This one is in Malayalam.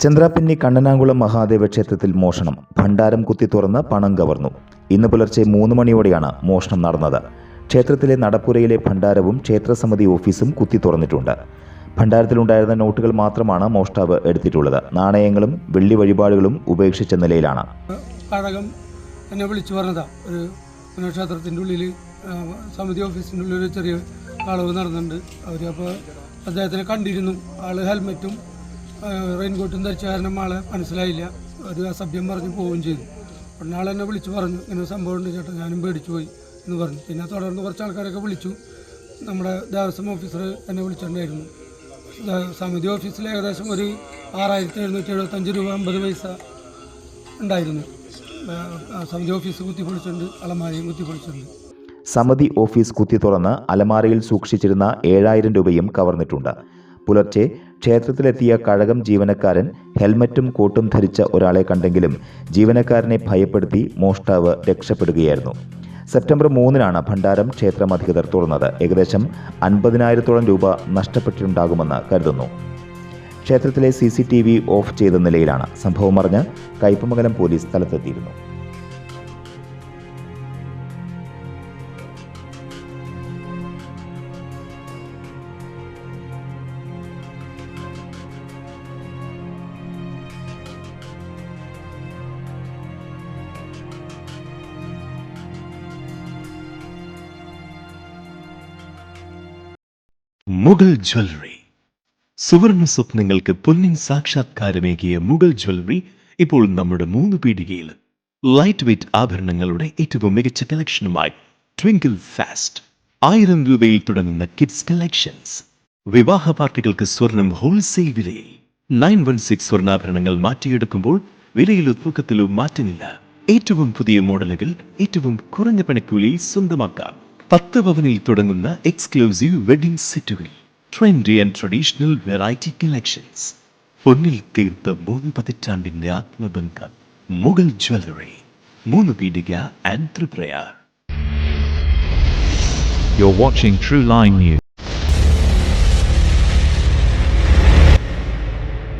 ചന്ദ്രാപിന്നി കണ്ണനാകുളം മഹാദേവ ക്ഷേത്രത്തിൽ മോഷണം. ഭണ്ഡാരം കുത്തി തുറന്ന് പണം കവർന്നു. ഇന്ന് പുലർച്ചെ 3 മണിയോടെയാണ് മോഷണം നടന്നത്. ക്ഷേത്രത്തിലെ നടപ്പുരയിലെ ഭണ്ഡാരവും ക്ഷേത്രസമിതി ഓഫീസും കുത്തി തുറന്നിട്ടുണ്ട്. ഭണ്ഡാരത്തിലുണ്ടായിരുന്ന നോട്ടുകൾ മാത്രമാണ് മോഷ്ടാവ് എടുത്തിട്ടുള്ളത്. നാണയങ്ങളും വെള്ളി വഴിപാടുകളും ഉപേക്ഷിച്ച നിലയിലാണ്. കഴകം എന്നെ വിളിച്ചു പറഞ്ഞതാ, ഒരു ക്ഷേത്രത്തിൻ്റെ ഉള്ളിൽ സമിതി ഓഫീസിൻ്റെ ഉള്ളിൽ ഒരു ചെറിയ കളവ് നടന്നുണ്ട്. അപ്പോൾ അദ്ദേഹത്തിനെ കണ്ടിരുന്നു. ആള് ഹെൽമെറ്റും റെയിൻകോട്ടും ധരിച്ച കാരണം ആളെ മനസ്സിലായില്ല. ഒരു അസഭ്യം പറഞ്ഞ് പോവുകയും ചെയ്തു. ഉടനെ ആൾ എന്നെ വിളിച്ചു പറഞ്ഞു, ഇങ്ങനെ സംഭവം ഉണ്ട് ചേട്ടാ, ഞാനും പേടിച്ചു പോയി എന്ന് പറഞ്ഞു. പിന്നെ തുടർന്ന് കുറച്ച് ആൾക്കാരൊക്കെ വിളിച്ചു. നമ്മുടെ ദേവസ്വം ഓഫീസർ എന്നെ വിളിച്ചിട്ടുണ്ടായിരുന്നു. സമിതി ഓഫീസിൽ ഏകദേശം ഒരു 6,775 രൂപ 50 പൈസ ഉണ്ടായിരുന്നു. സമിതി ഓഫീസ് കുത്തിപ്പൊളിച്ചിട്ടുണ്ട്, അലമാരയും കുത്തിപ്പൊളിച്ചിട്ടുണ്ട്. സമിതി ഓഫീസ് കുത്തി തുറന്ന് അലമാരയിൽ സൂക്ഷിച്ചിരുന്ന 7,000 രൂപയും കവർന്നിട്ടുണ്ട്. പുലർച്ചെ ക്ഷേത്രത്തിലെത്തിയ കഴകം ജീവനക്കാരൻ ഹെൽമറ്റും കോട്ടും ധരിച്ച ഒരാളെ കണ്ടെങ്കിലും ജീവനക്കാരനെ ഭയപ്പെടുത്തി മോഷ്ടാവ് രക്ഷപ്പെടുകയായിരുന്നു. സെപ്റ്റംബർ 3-നാണ് ഭണ്ഡാരം ക്ഷേത്രം അധികൃതർ തുറന്നത്. ഏകദേശം 50,000-ഓളം രൂപ നഷ്ടപ്പെട്ടിട്ടുണ്ടാകുമെന്ന് കരുതുന്നു. ക്ഷേത്രത്തിലെ CCTV ഓഫ് ചെയ്ത നിലയിലാണ്. സംഭവം അറിഞ്ഞ് കയ്പമംഗലം പോലീസ് സ്ഥലത്തെത്തിയിരുന്നു. മുഗൾ ജ്വല്ലറി. സുവർണ സ്വപ്നങ്ങൾക്ക് പൊന്നിൻ സാക്ഷാത്കാരമേകിയ മുഗൾ ജ്വല്ലറി ഇപ്പോൾ നമ്മുടെ 3 പീടികയിൽ. ലൈറ്റ് വെയ്റ്റ് ആഭരണങ്ങളുടെ ഏറ്റവും മികച്ച കളക്ഷനുമായി ട്വിങ്കിൾ ഫാസ്റ്റ്. 1000 രൂപയിൽ തുടങ്ങുന്ന കിഡ്സ് കളക്ഷൻസ്. വിവാഹ പാർട്ടികൾക്ക് സ്വർണം ഹോൾസെയിൽ വിലയിൽ. 916 സ്വർണ്ണാഭരണങ്ങൾ മാറ്റിയെടുക്കുമ്പോൾ വിലയിലോ തൂക്കത്തിലോ മാറ്റമില്ല. ഏറ്റവും പുതിയ മോഡലുകൾ ഏറ്റവും കുറഞ്ഞ പണിക്കൂലിയിൽ സ്വന്തമാക്കാം. 10 പവനിൽ തുടങ്ങുന്ന എക്സ്ക്ലൂസീവ് വെഡിംഗ് സെറ്റുകൾ. Trendy and traditional variety collections. പൊന്നിൽ തീർത്ത 3 പതിറ്റാണ്ടിന്റെ ആത്മബന്ധം. Mughal jewellery, 3 Peedika and Triprayar. You're watching True Line News.